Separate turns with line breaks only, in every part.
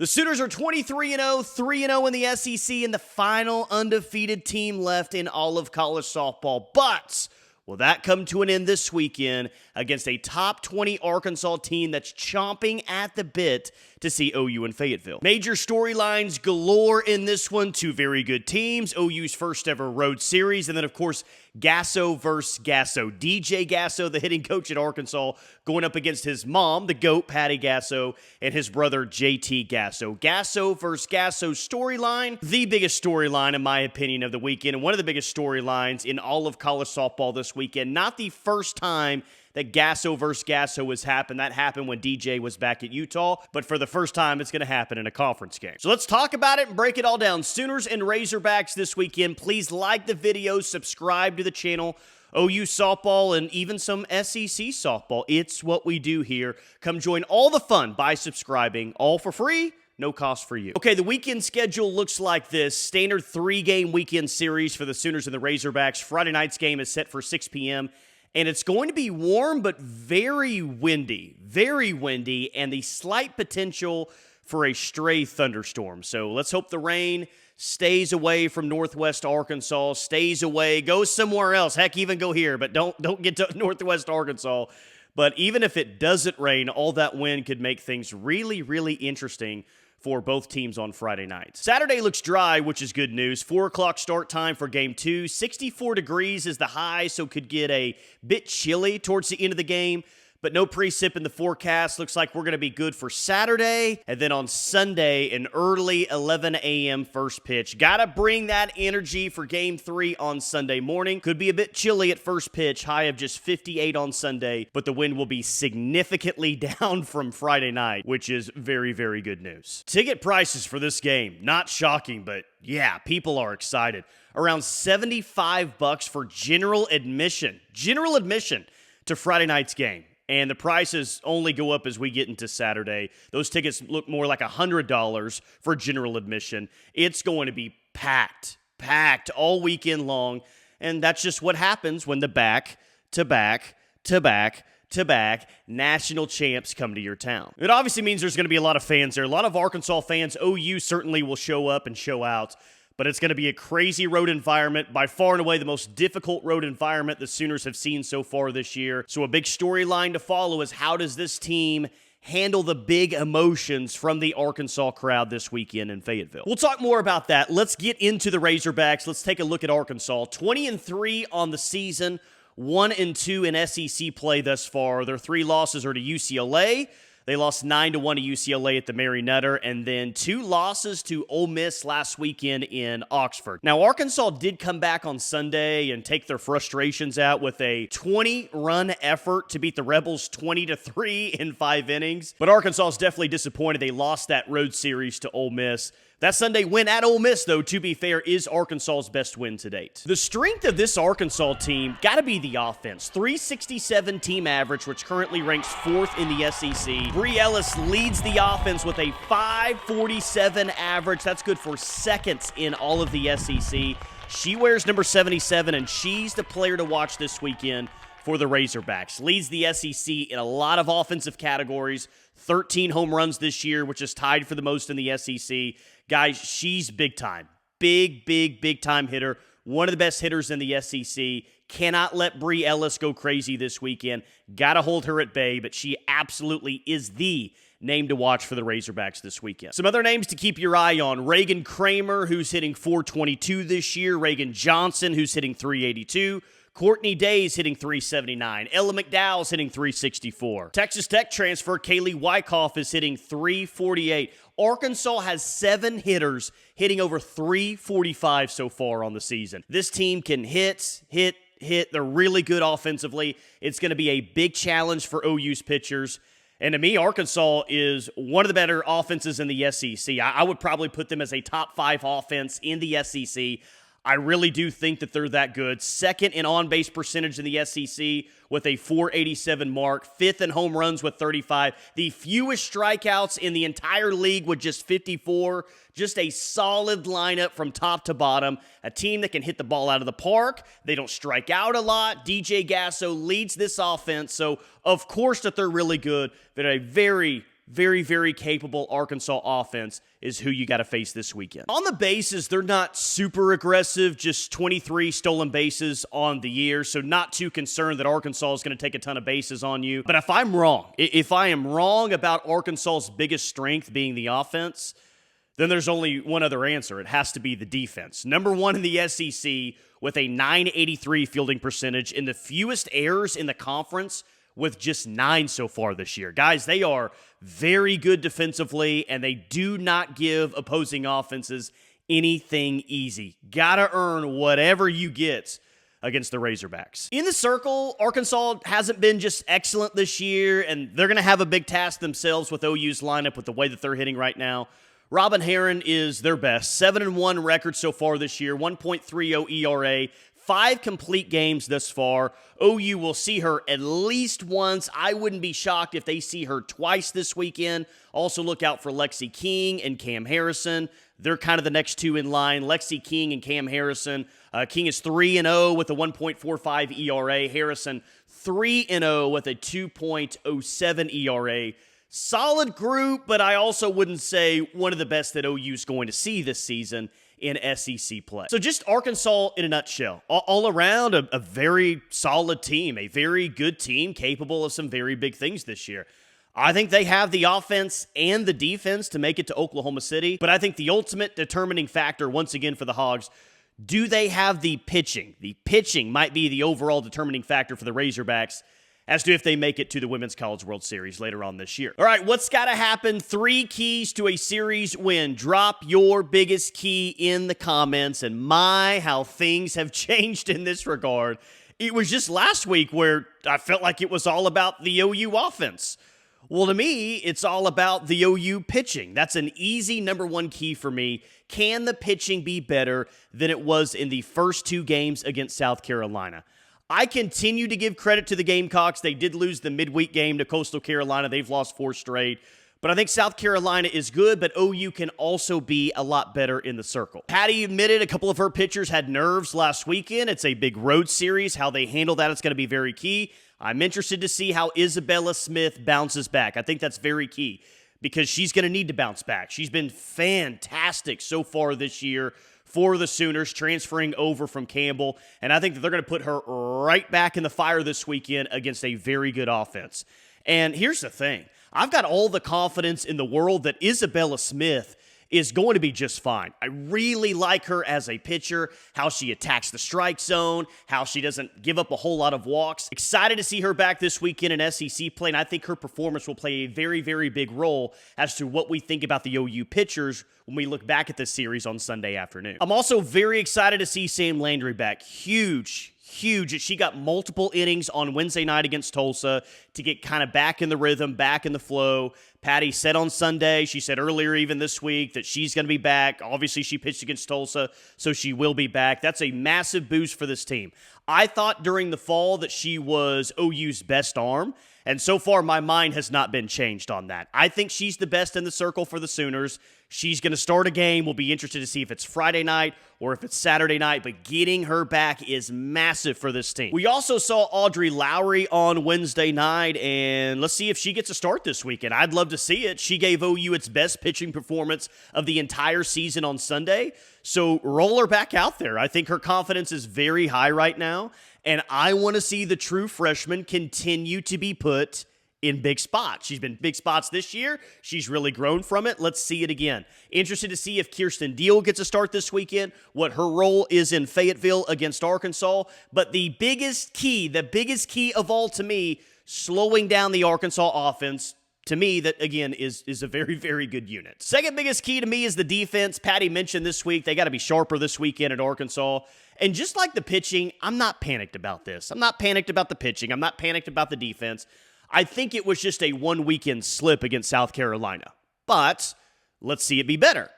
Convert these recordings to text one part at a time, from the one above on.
The Sooners are 23-0, 3-0 in the SEC, and the final undefeated team left in all of college softball. But will that come to an end this weekend against a top 20 Arkansas team that's chomping at the bit to see OU in Fayetteville? Major storylines galore in this one. Two very good teams. OU's first ever road series, and then, of course, Gasso versus Gasso. DJ Gasso, the hitting coach at Arkansas, going up against his mom, the GOAT, Patty Gasso, and his brother, JT Gasso. Gasso versus Gasso storyline, the biggest storyline, in my opinion, of the weekend, and one of the biggest storylines in all of college softball this weekend. Not the first time that Gasso versus Gasso has happened. That happened when DJ was back at Utah, but for the first time, it's going to happen in a conference game. So let's talk about it and break it all down. Sooners and Razorbacks this weekend. Please like the video, subscribe to the channel. OU softball and even some SEC softball. It's what we do here. Come join all the fun by subscribing, all for free. No cost for you. Okay, the weekend schedule looks like this. Standard 3-game weekend series for the Sooners and the Razorbacks. Friday night's game is set for 6 p.m., and it's going to be warm but very windy, and the slight potential for a stray thunderstorm. So let's hope the rain stays away from northwest Arkansas, stays away, goes somewhere else. Heck, even go here, but don't get to northwest Arkansas. But even if it doesn't rain, all that wind could make things really, really interesting for both teams on Friday night. Saturday looks dry, which is good news. 4 o'clock start time for Game 2. 64 degrees is the high, so could get a bit chilly towards the end of the game. But no precip in the forecast. Looks like we're going to be good for Saturday. And then on Sunday, an early 11 a.m. first pitch. Got to bring that energy for Game 3 on Sunday morning. Could be a bit chilly at first pitch. High of just 58 on Sunday. But the wind will be significantly down from Friday night, which is very, very good news. Ticket prices for this game. Not shocking, but yeah, people are excited. Around $75 for general admission. General admission to Friday night's game. And the prices only go up as we get into Saturday. Those tickets look more like $100 for general admission. It's going to be packed all weekend long. And that's just what happens when the back-to-back national champs come to your town. It obviously means there's going to be a lot of fans there. A lot of Arkansas fans. OU certainly will show up and show out. But it's going to be a crazy road environment, by far and away the most difficult road environment the Sooners have seen so far this year. So a big storyline to follow is, how does this team handle the big emotions from the Arkansas crowd this weekend in Fayetteville? We'll talk more about that. Let's get into the Razorbacks. Let's take a look at Arkansas. 20-3 on the season, 1-2 in SEC play thus far. Their 3 losses are to UCLA. They lost 9-1 to UCLA at the Mary Nutter, and then 2 losses to Ole Miss last weekend in Oxford. Now, Arkansas did come back on Sunday and take their frustrations out with a 20-run effort to beat the Rebels 20-3 in 5 innings. But Arkansas is definitely disappointed. They lost that road series to Ole Miss. That Sunday win at Ole Miss, though, to be fair, is Arkansas's best win to date. The strength of this Arkansas team got to be the offense. 367 team average, which currently ranks 4th in the SEC. Bree Ellis leads the offense with a 547 average. That's good for 2nd in all of the SEC. She wears number 77, and she's the player to watch this weekend for the Razorbacks. Leads the SEC in a lot of offensive categories. 13 home runs this year, which is tied for the most in the SEC. Guys, she's big time. Big time hitter. One of the best hitters in the SEC. Cannot let Bree Ellis go crazy this weekend. Got to hold her at bay, but she absolutely is the name to watch for the Razorbacks this weekend. Some other names to keep your eye on. Reagan Kramer, who's hitting .422 this year. Reagan Johnson, who's hitting .382. Courtney Day's hitting .379. Ella McDowell's hitting .364. Texas Tech transfer Kaylee Wyckoff is hitting .348. Arkansas has 7 hitters hitting over .345 so far on the season. This team can hit. They're really good offensively. It's going to be a big challenge for OU's pitchers. And to me, Arkansas is one of the better offenses in the SEC. I would probably put them as a top 5 offense in the SEC. I really do think that they're that good. 2nd in on-base percentage in the SEC with a .487 mark. 5th in home runs with 35. The fewest strikeouts in the entire league with just 54. Just a solid lineup from top to bottom. A team that can hit the ball out of the park. They don't strike out a lot. DJ Gasso leads this offense. So, of course that they're really good, but a very very, very capable Arkansas offense is who you got to face this weekend. On the bases, they're not super aggressive, just 23 stolen bases on the year, so not too concerned that Arkansas is going to take a ton of bases on you. But if I am wrong about Arkansas's biggest strength being the offense, then there's only one other answer. It has to be the defense. Number one in the SEC with a .983 fielding percentage and the fewest errors in the conference with just 9 so far this year. Guys, they are very good defensively, and they do not give opposing offenses anything easy. Gotta earn whatever you get against the Razorbacks. In the circle, Arkansas hasn't been just excellent this year, and they're going to have a big task themselves with OU's lineup with the way that they're hitting right now. Robin Herron is their best. 7-1 record so far this year, 1.30 ERA, 5 complete games thus far. OU will see her at least once. I wouldn't be shocked if they see her twice this weekend. Also look out for Lexi King and Cam Harrison. They're kind of the next two in line, Lexi King and Cam Harrison. King is 3-0 with a 1.45 ERA. Harrison 3-0 with a 2.07 ERA. Solid group, but I also wouldn't say one of the best that OU's going to see this season in SEC play. So just Arkansas in a nutshell. All around, a very solid team, a very good team capable of some very big things this year. I think they have the offense and the defense to make it to Oklahoma City, but I think the ultimate determining factor, once again for the Hogs, do they have the pitching? The pitching might be the overall determining factor for the Razorbacks as to if they make it to the Women's College World Series later on this year. All right, what's got to happen? 3 keys to a series win. Drop your biggest key in the comments, and my, how things have changed in this regard. It was just last week where I felt like it was all about the OU offense. Well, to me, it's all about the OU pitching. That's an easy number 1 key for me. Can the pitching be better than it was in the first 2 games against South Carolina? I continue to give credit to the Gamecocks. They did lose the midweek game to Coastal Carolina. They've lost 4 straight. But I think South Carolina is good, but OU can also be a lot better in the circle. Patty admitted a couple of her pitchers had nerves last weekend. It's a big road series. How they handle that is going to be very key. I'm interested to see how Isabella Smith bounces back. I think that's very key because she's going to need to bounce back. She's been fantastic so far this year for the Sooners, transferring over from Campbell, and I think that they're going to put her right back in the fire this weekend against a very good offense. And here's the thing. I've got all the confidence in the world that Isabella Smith is going to be just fine. I really like her as a pitcher, how she attacks the strike zone, how she doesn't give up a whole lot of walks. Excited to see her back this weekend in SEC play, and I think her performance will play a very, very big role as to what we think about the OU pitchers when we look back at this series on Sunday afternoon. I'm also very excited to see Sam Landry back. Huge. She got multiple innings on Wednesday night against Tulsa to get kind of back in the rhythm, back in the flow. Patty said on Sunday, she said earlier even this week, that she's going to be back. Obviously, she pitched against Tulsa, so she will be back. That's a massive boost for this team. I thought during the fall that she was OU's best arm, and so far my mind has not been changed on that. I think she's the best in the circle for the Sooners. She's going to start a game. We'll be interested to see if it's Friday night or if it's Saturday night, but getting her back is massive for this team. We also saw Audrey Lowry on Wednesday night, and let's see if she gets a start this weekend. I'd love to see it. She gave OU its best pitching performance of the entire season on Sunday, so roll her back out there. I think her confidence is very high right now, and I want to see the true freshman continue to be put in big spots. She's been big spots this year. She's really grown from it. Let's see it again. Interested to see if Kirsten Deal gets a start this weekend, what her role is in Fayetteville against Arkansas. But the biggest key of all to me, slowing down the Arkansas offense, to me, that, again, is a very, very good unit. Second biggest key to me is the defense. Patty mentioned this week they got to be sharper this weekend at Arkansas. And just like the pitching, I'm not panicked about this. I'm not panicked about the pitching. I'm not panicked about the defense. I think it was just a one-weekend slip against South Carolina. But let's see it be better,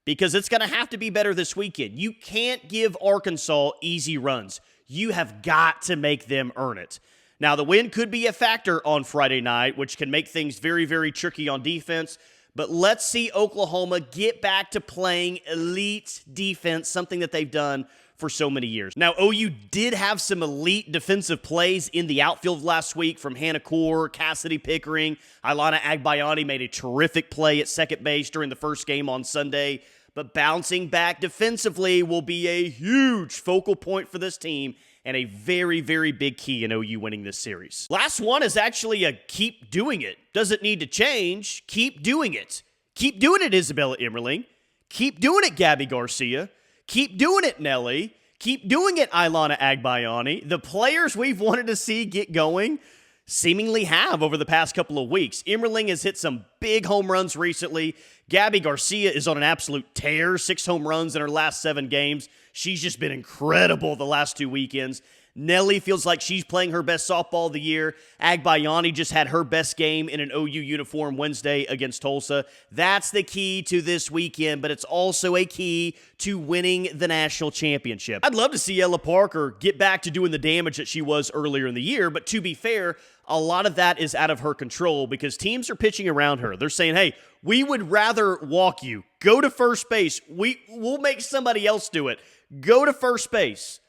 because it's going to have to be better this weekend. You can't give Arkansas easy runs. You have got to make them earn it. Now, the wind could be a factor on Friday night, which can make things very, very tricky on defense. But let's see Oklahoma get back to playing elite defense, something that they've done for so many years. Now, OU did have some elite defensive plays in the outfield last week from Hannah Core, Cassidy Pickering. Ilana Agbayani made a terrific play at second base during the first game on Sunday. But bouncing back defensively will be a huge focal point for this team and a very, very big key in OU winning this series. Last one is actually a keep doing it. Doesn't need to change. Keep doing it. Keep doing it, Isabella Emmerling. Keep doing it, Gabby Garcia. Keep doing it, Nelly. Keep doing it, Ilana Agbayani. The players we've wanted to see get going seemingly have over the past couple of weeks. Emmerling has hit some big home runs recently. Gabby Garcia is on an absolute tear, 6 home runs in her last 7 games. She's just been incredible the last 2 weekends. Nelly feels like she's playing her best softball of the year. Agbayani just had her best game in an OU uniform Wednesday against Tulsa. That's the key to this weekend, but it's also a key to winning the national championship. I'd love to see Ella Parker get back to doing the damage that she was earlier in the year, but to be fair, a lot of that is out of her control because teams are pitching around her. They're saying, hey, we would rather walk you. Go to first base. We'll make somebody else do it. Go to first base.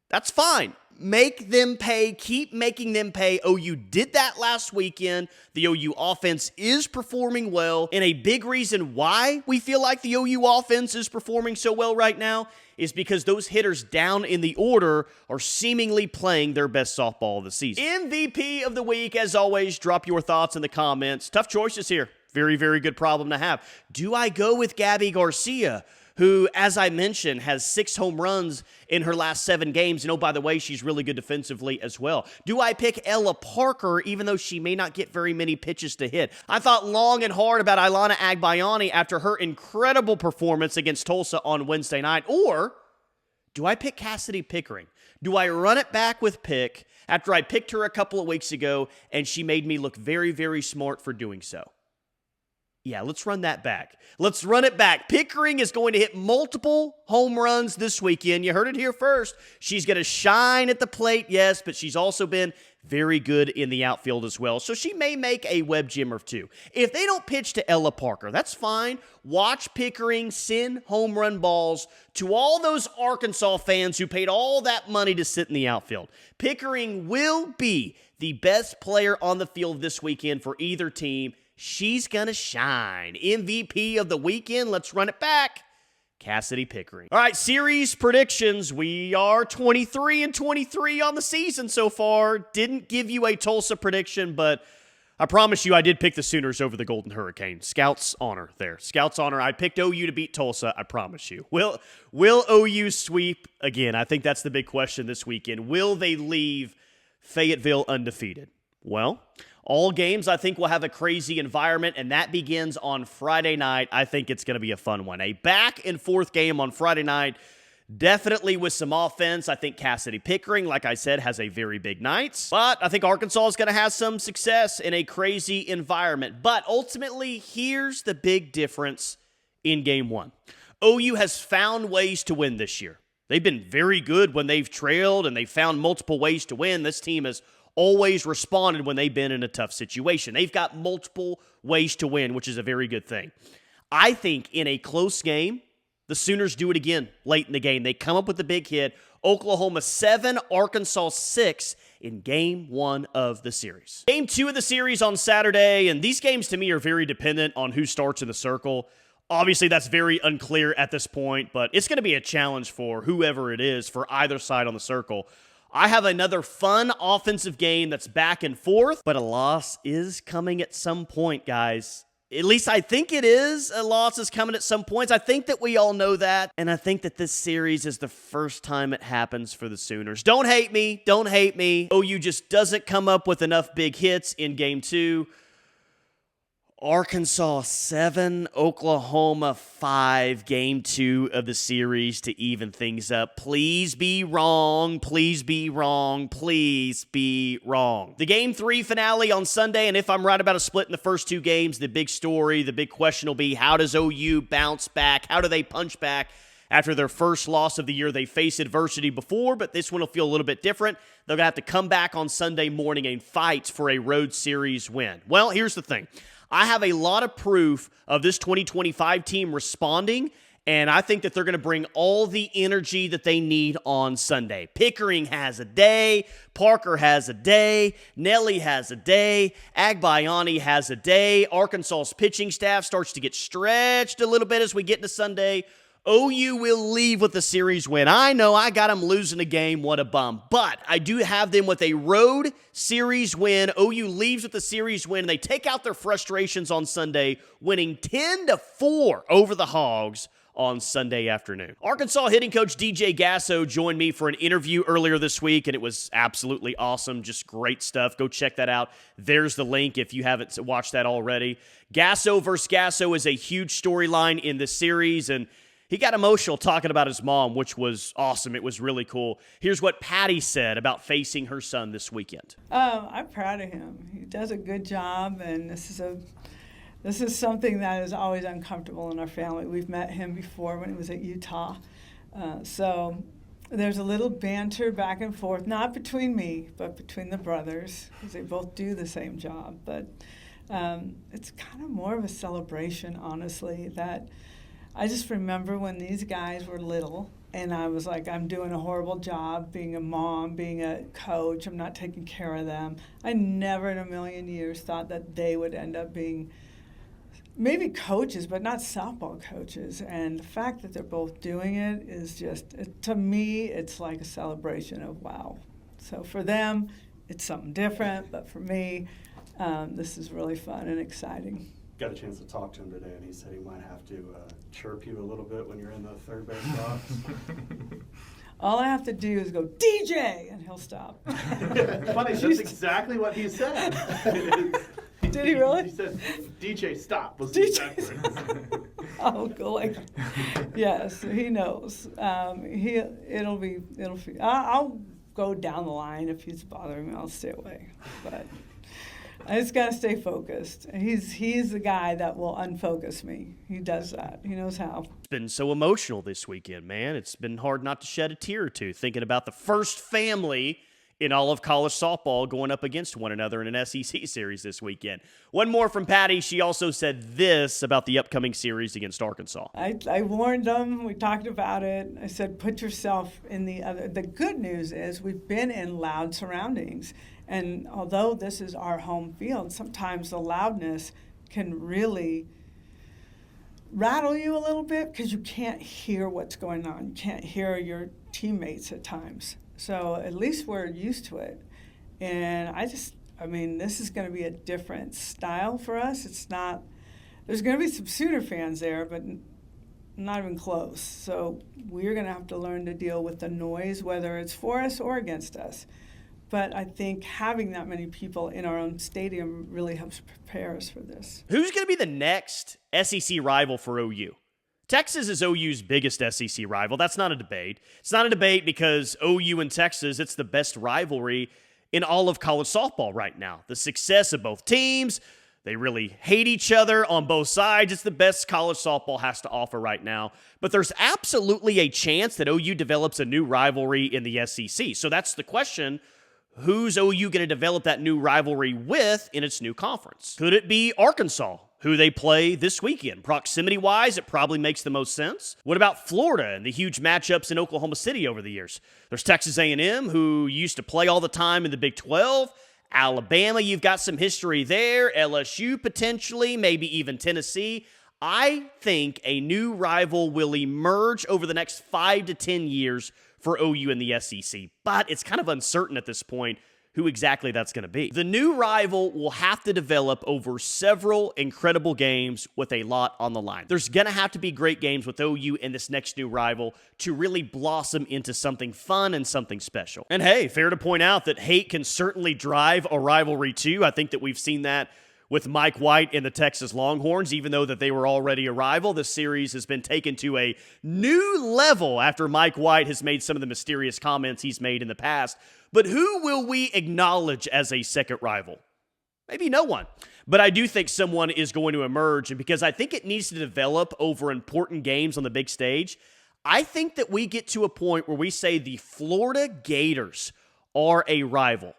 That's fine. Make them pay. Keep making them pay. OU did that last weekend. The OU offense is performing well. And a big reason why we feel like the OU offense is performing so well right now is because those hitters down in the order are seemingly playing their best softball of the season. MVP of the week, as always, drop your thoughts in the comments. Tough choices here. Very, very good problem to have. Do I go with Gabby Garcia, who, as I mentioned, has 6 home runs in her last 7 games. And oh, by the way, she's really good defensively as well. Do I pick Ella Parker, even though she may not get very many pitches to hit? I thought long and hard about Ilana Agbayani after her incredible performance against Tulsa on Wednesday night. Or do I pick Cassidy Pickering? Do I run it back with Pick after I picked her a couple of weeks ago and she made me look very, very smart for doing so? Yeah, let's run that back. Let's run it back. Pickering is going to hit multiple home runs this weekend. You heard it here first. She's going to shine at the plate, yes, but she's also been very good in the outfield as well. So she may make a web gem or 2. If they don't pitch to Ella Parker, that's fine. Watch Pickering send home run balls to all those Arkansas fans who paid all that money to sit in the outfield. Pickering will be the best player on the field this weekend for either team. She's going to shine. MVP of the weekend. Let's run it back. Cassidy Pickering. All right, series predictions. We are 23-23 on the season so far. Didn't give you a Tulsa prediction, but I promise you I did pick the Sooners over the Golden Hurricane. Scouts honor there. Scouts honor. I picked OU to beat Tulsa, I promise you. Will OU sweep again? I think that's the big question this weekend. Will they leave Fayetteville undefeated? Well, all games, I think, will have a crazy environment, and that begins on Friday night. I think it's going to be a fun one. A back-and-forth game on Friday night, definitely with some offense. I think Cassidy Pickering, like I said, has a very big night. But I think Arkansas is going to have some success in a crazy environment. But ultimately, here's the big difference in Game 1. OU has found ways to win this year. They've been very good when they've trailed, and they've found multiple ways to win. This team has always responded when they've been in a tough situation. They've got multiple ways to win, which is a very good thing. I think in a close game, the Sooners do it again late in the game. They come up with a big hit. Oklahoma 7, Arkansas 6 in Game 1 of the series. Game 2 of the series on Saturday, and these games to me are very dependent on who starts in the circle. Obviously, that's very unclear at this point, but it's going to be a challenge for whoever it is for either side on the circle. I have another fun offensive game that's back and forth, but a loss is coming at some point, guys. At least I think it is. A loss is coming at some points. I think that we all know that, and I think that this series is the first time it happens for the Sooners. Don't hate me. Don't hate me. OU just doesn't come up with enough big hits in Game 2. Arkansas 7, Oklahoma 5, Game 2 of the series to even things up. Please be wrong. Please be wrong. Please be wrong. The Game 3 finale on Sunday, and if I'm right about a split in the first 2 games, the big story, the big question will be, how does OU bounce back? How do they punch back after their first loss of the year? They faced adversity before, but this one will feel a little bit different. They're going to have to come back on Sunday morning and fight for a road series win. Well, here's the thing. I have a lot of proof of this 2025 team responding, and I think that they're going to bring all the energy that they need on Sunday. Pickering has a day. Parker has a day. Nelly has a day. Agbayani has a day. Arkansas's pitching staff starts to get stretched a little bit as we get into Sunday. OU will leave with a series win. I know I got them losing a game. What a bum. But I do have them with a road series win. OU leaves with a series win. They take out their frustrations on Sunday, winning 10-4 over the Hogs on Sunday afternoon. Arkansas hitting coach DJ Gasso joined me for an interview earlier this week, and it was absolutely awesome. Just great stuff. Go check that out. There's the link if you haven't watched that already. Gasso versus Gasso is a huge storyline in this series, and he got emotional talking about his mom, which was awesome. It was really cool. Here's what Patty said about facing her son this weekend.
I'm proud of him. He does a good job, and this is something that is always uncomfortable in our family. We've met him before when he was at Utah. So there's a little banter back and forth, not between me, but between the brothers, because they both do the same job. But it's kind of more of a celebration, honestly, that I just remember when these guys were little, and I was like, I'm doing a horrible job being a mom, being a coach. I'm not taking care of them. I never in a million years thought that they would end up being maybe coaches, but not softball coaches. And the fact that they're both doing it is just, to me, it's like a celebration of wow. So for them, it's something different, but for me, this is really fun and exciting.
Got a chance to talk to him today, and he said he might have to chirp you a little bit when you're in the third base box.
All I have to do is go, DJ, and he'll stop.
Funny, that's exactly what he said.
Did he really?
He said, DJ, stop. Was
DJ.
exactly what he said.
Oh, good. Yes, he knows. I'll go down the line if he's bothering me. I'll stay away. But I just gotta stay focused. He's the guy that will unfocus me. He does that. He knows how.
It's been so emotional this weekend, man. It's been hard not to shed a tear or two thinking about the first family in all of college softball going up against one another in an SEC series this weekend. One more from Patty. She also said this about the upcoming series against Arkansas.
I warned them. We talked about it. I said, put yourself in the other. The good news is we've been in loud surroundings. And although this is our home field, sometimes the loudness can really rattle you a little bit because you can't hear what's going on. You can't hear your teammates at times. So at least we're used to it. And this is going to be a different style for us. There's going to be some Sooner fans there, but not even close. So we're going to have to learn to deal with the noise, whether it's for us or against us. But I think having that many people in our own stadium really helps prepare us for this.
Who's going to be the next SEC rival for OU? Texas is OU's biggest SEC rival. That's not a debate. It's not a debate because OU and Texas, it's the best rivalry in all of college softball right now. The success of both teams, they really hate each other on both sides. It's the best college softball has to offer right now. But there's absolutely a chance that OU develops a new rivalry in the SEC. So that's the question. Who's OU going to develop that new rivalry with in its new conference? Could it be Arkansas, who they play this weekend? Proximity-wise, it probably makes the most sense. What about Florida and the huge matchups in Oklahoma City over the years? There's Texas A&M, who used to play all the time in the Big 12. Alabama, you've got some history there. LSU, potentially, maybe even Tennessee. I think a new rival will emerge over the next 5 to 10 years for OU in the SEC, but it's kind of uncertain at this point who exactly that's going to be. The new rival will have to develop over several incredible games with a lot on the line. There's going to have to be great games with OU and this next new rival to really blossom into something fun and something special. And hey, fair to point out that hate can certainly drive a rivalry too. I think that we've seen that with Mike White and the Texas Longhorns, even though that they were already a rival. This series has been taken to a new level after Mike White has made some of the mysterious comments he's made in the past. But who will we acknowledge as a second rival? Maybe no one. But I do think someone is going to emerge, and because I think it needs to develop over important games on the big stage, I think that we get to a point where we say the Florida Gators are a rival.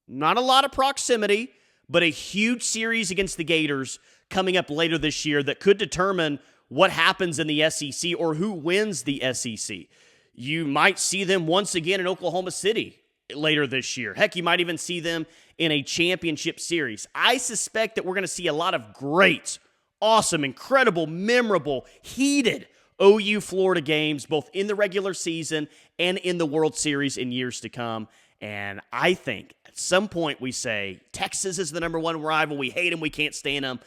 Not a lot of proximity, but a huge series against the Gators coming up later this year that could determine what happens in the SEC or who wins the SEC. You might see them once again in Oklahoma City later this year. Heck, you might even see them in a championship series. I suspect that we're going to see a lot of great, awesome, incredible, memorable, heated OU Florida games, both in the regular season and in the World Series in years to come. And I think at some point we say, Texas is the number one rival. We hate them. We can't stand them.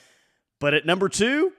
But at number 2,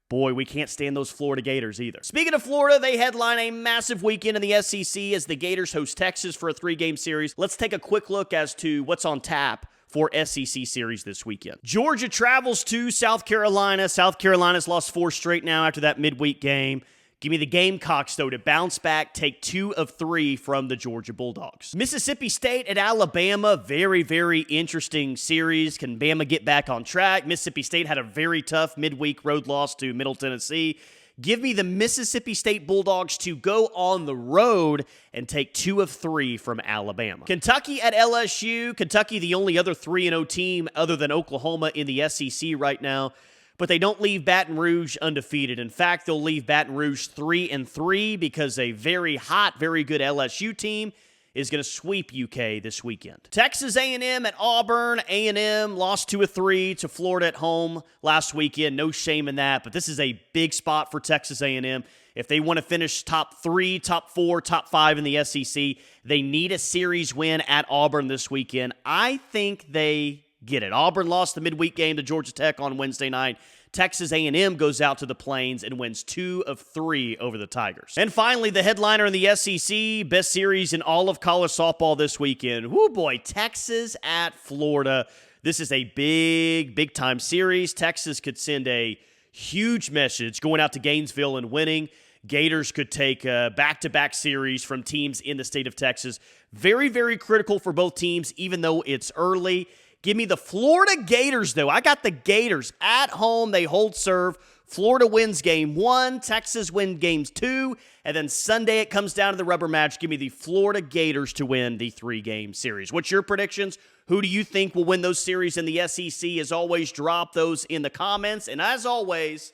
boy, we can't stand those Florida Gators either. Speaking of Florida, they headline a massive weekend in the SEC as the Gators host Texas for a 3-game series. Let's take a quick look as to what's on tap for SEC series this weekend. Georgia travels to South Carolina. South Carolina's lost 4 straight now after that midweek game. Give me the Gamecocks, though, to bounce back, take 2 of 3 from the Georgia Bulldogs. Mississippi State at Alabama, very, very interesting series. Can Bama get back on track? Mississippi State had a very tough midweek road loss to Middle Tennessee. Give me the Mississippi State Bulldogs to go on the road and take 2 of 3 from Alabama. Kentucky at LSU. Kentucky, the only other 3-0 team other than Oklahoma in the SEC right now. But they don't leave Baton Rouge undefeated. In fact, they'll leave Baton Rouge 3-3 because a very hot, very good LSU team is going to sweep UK this weekend. Texas A&M at Auburn. A&M lost 2 of 3 to Florida at home last weekend. No shame in that, but this is a big spot for Texas A&M. If they want to finish top 3, top 4, top 5 in the SEC, they need a series win at Auburn this weekend. I think they get it. Auburn lost the midweek game to Georgia Tech on Wednesday night. Texas A&M goes out to the Plains and wins 2 of 3 over the Tigers. And finally, the headliner in the SEC, best series in all of college softball this weekend. Woo boy, Texas at Florida. This is a big time series. Texas could send a huge message going out to Gainesville and winning. Gators could take a back-to-back series from teams in the state of Texas. Very, very critical for both teams, even though it's early. Give me the Florida Gators, though. I got the Gators at home. They hold serve. Florida wins game 1. Texas wins games 2. And then Sunday it comes down to the rubber match. Give me the Florida Gators to win the 3-game series. What's your predictions? Who do you think will win those series in the SEC? As always, drop those in the comments. And as always,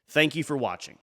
thank you for watching.